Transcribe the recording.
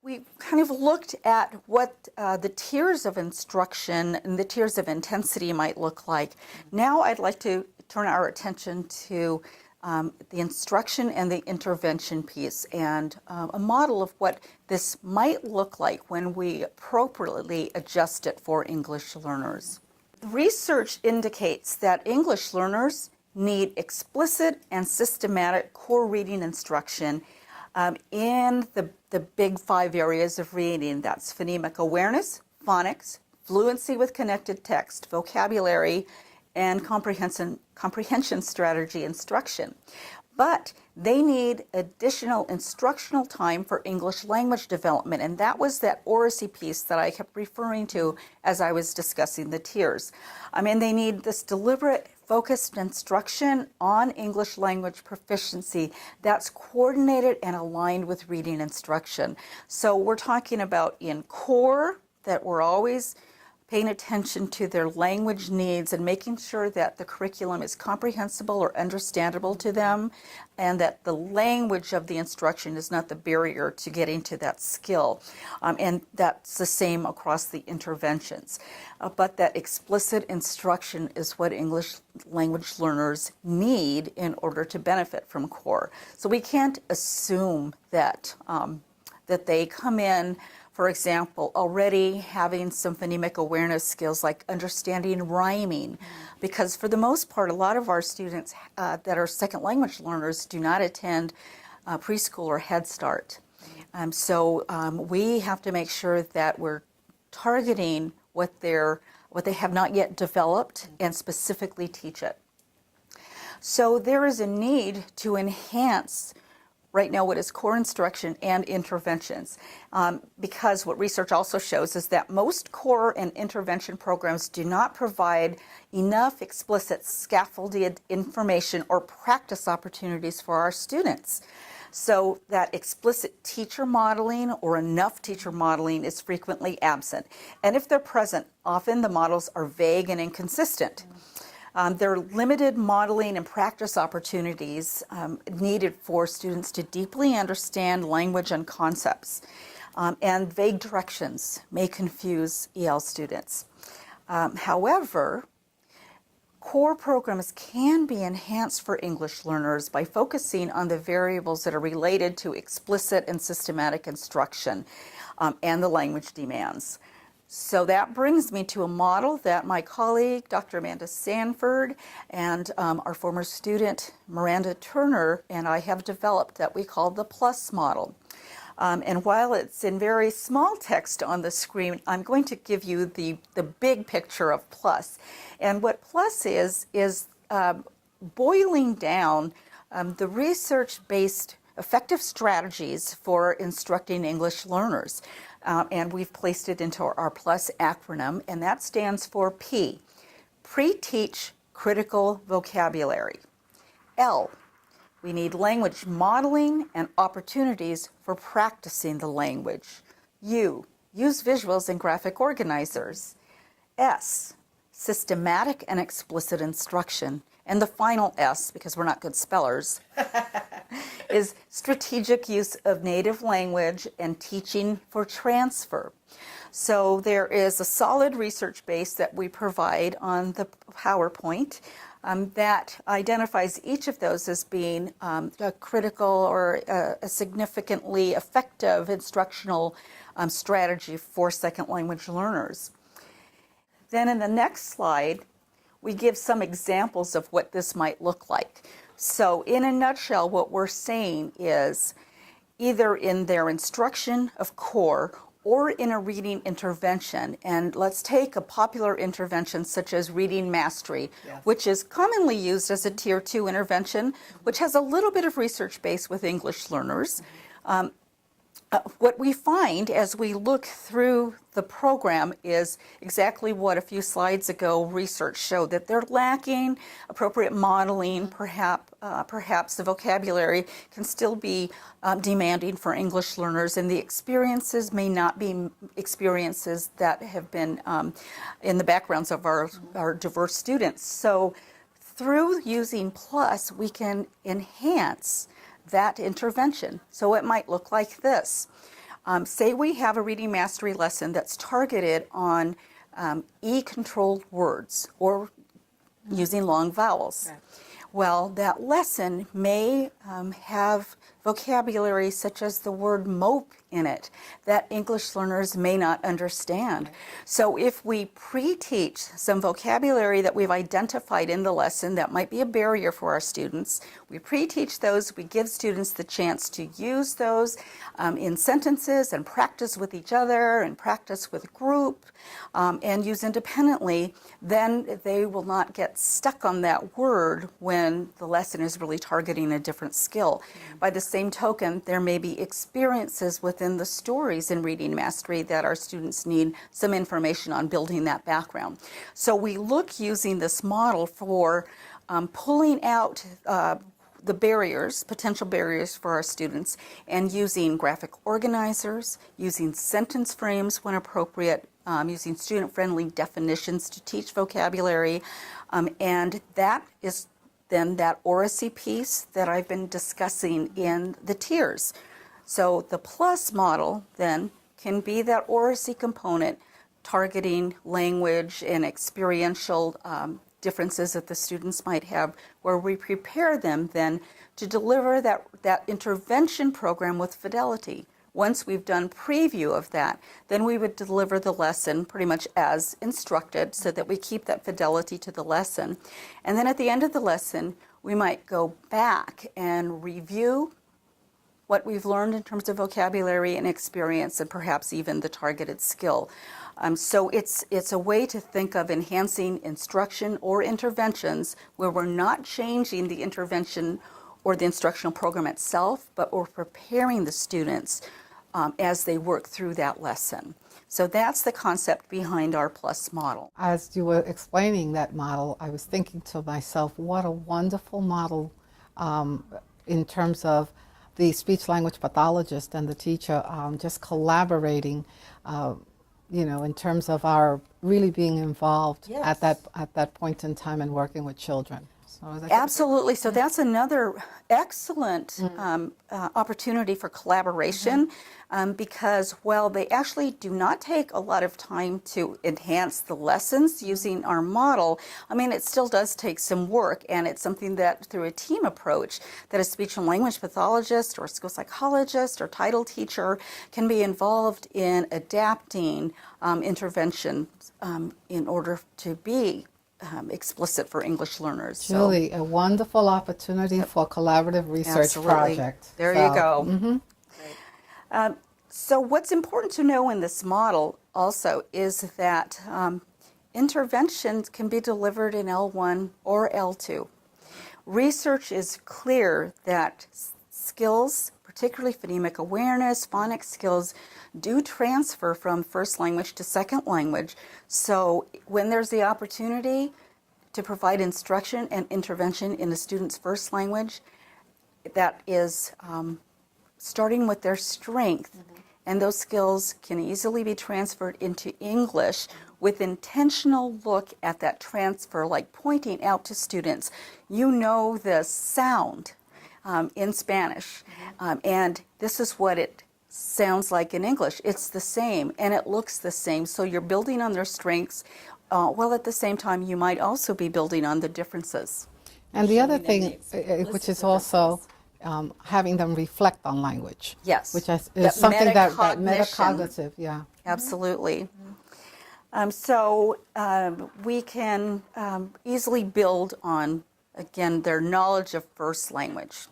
We kind of looked at what the tiers of instruction and the tiers of intensity might look like. Now I'd like to turn our attention to the instruction and the intervention piece, and a model of what this might look like when we appropriately adjust it for English learners. The research indicates that English learners need explicit and systematic core reading instruction in the big 5 areas of reading. That's phonemic awareness, phonics, fluency with connected text, vocabulary, and comprehension strategy instruction. But they need additional instructional time for English language development, and that was that oracy piece that I kept referring to as I was discussing the tiers. They need this deliberate, focused instruction on English language proficiency that's coordinated and aligned with reading instruction. So we're talking about in core, that we're always paying attention to their language needs and making sure that the curriculum is comprehensible or understandable to them, and that the language of the instruction is not the barrier to getting to that skill. And that's the same across the interventions. But that explicit instruction is what English language learners need in order to benefit from core. So we can't assume that, that they come in, for example, already having some phonemic awareness skills like understanding rhyming, because for the most part, a lot of our students that are second language learners do not attend preschool or Head Start. So we have to make sure that we're targeting what they have not yet developed and specifically teach it. So there is a need to enhance right now what is core instruction and interventions, because what research also shows is that most core and intervention programs do not provide enough explicit scaffolded information or practice opportunities for our students. So that explicit teacher modeling or enough teacher modeling is frequently absent. And if they're present, often the models are vague and inconsistent. There are limited modeling and practice opportunities needed for students to deeply understand language and concepts. And vague directions may confuse EL students. However, core programs can be enhanced for English learners by focusing on the variables that are related to explicit and systematic instruction and the language demands. So that brings me to a model that my colleague, Dr. Amanda Sanford, and our former student, Miranda Turner, and I have developed that we call the PLUSS model. And while it's in very small text on the screen, I'm going to give you the big picture of PLUSS. And what PLUSS is boiling down the research-based effective strategies for instructing English learners. And we've placed it into our PLUSS acronym, and that stands for P, pre-teach critical vocabulary. L, we need language modeling and opportunities for practicing the language. U, use visuals and graphic organizers. S, systematic and explicit instruction. And the final S, because we're not good spellers, is strategic use of native language and teaching for transfer. So there is a solid research base that we provide on the PowerPoint that identifies each of those as being a critical or a significantly effective instructional strategy for second language learners. Then in the next slide, we give some examples of what this might look like. So in a nutshell, what we're saying is either in their instruction of core or in a reading intervention, and let's take a popular intervention such as reading mastery, which is commonly used as a tier 2 intervention, which has a little bit of research base with English learners. What we find as we look through the program is exactly what a few slides ago research showed, that they're lacking appropriate modeling. Perhaps the vocabulary can still be demanding for English learners, and the experiences may not be experiences that have been in the backgrounds of our diverse students. So through using PLUSS, we can enhance that intervention. So it might look like this. Say we have a reading mastery lesson that's targeted on E-controlled words or using long vowels. Right. Well, that lesson may have vocabulary such as the word mope in it that English learners may not understand. So if we pre-teach some vocabulary that we've identified in the lesson that might be a barrier for our students, we pre-teach those, we give students the chance to use those in sentences and practice with each other and practice with group and use independently, then they will not get stuck on that word when the lesson is really targeting a different skill. By the same token, there may be experiences within the stories in reading mastery that our students need some information on building that background. So we look using this model for pulling out the barriers, potential barriers for our students, and using graphic organizers, using sentence frames when appropriate, using student-friendly definitions to teach vocabulary, and that is then that oracy piece that I've been discussing in the tiers. So the PLUSS model then can be that oracy component targeting language and experiential differences that the students might have, where we prepare them then to deliver that intervention program with fidelity. Once we've done preview of that, then we would deliver the lesson pretty much as instructed so that we keep that fidelity to the lesson. And then at the end of the lesson, we might go back and review what we've learned in terms of vocabulary and experience and perhaps even the targeted skill. So it's a way to think of enhancing instruction or interventions where we're not changing the intervention or the instructional program itself, but we're preparing the students as they work through that lesson. So that's the concept behind our PLUSS model. As you were explaining that model, I was thinking to myself, what a wonderful model in terms of the speech-language pathologist and the teacher just collaborating, you know, in terms of our really being involved Yes. at that point in time and working with children. So Absolutely. So that's another excellent opportunity for collaboration because while they actually do not take a lot of time to enhance the lessons using our model, I mean, it still does take some work, and it's something that through a team approach that a speech and language pathologist or school psychologist or title teacher can be involved in adapting interventions in order to be explicit for English learners. Julie, a wonderful opportunity for a collaborative research Absolutely. project. There you go. So what's important to know in this model also is that interventions can be delivered in L1 or L2. Research is clear that skills, particularly phonemic awareness, phonics skills, do transfer from first language to second language. So when there's the opportunity to provide instruction and intervention in a student's first language, that is starting with their strength. And those skills can easily be transferred into English with intentional look at that transfer, like pointing out to students, you know the sound in Spanish, and this is what it sounds like in English. It's the same, and it looks the same. So you're building on their strengths, while at the same time you might also be building on the differences. And the other thing, which is also having them reflect on language. Yes. Which is That something that metacognition. metacognitive, yeah. Absolutely. So we can easily build on, again, their knowledge of first language.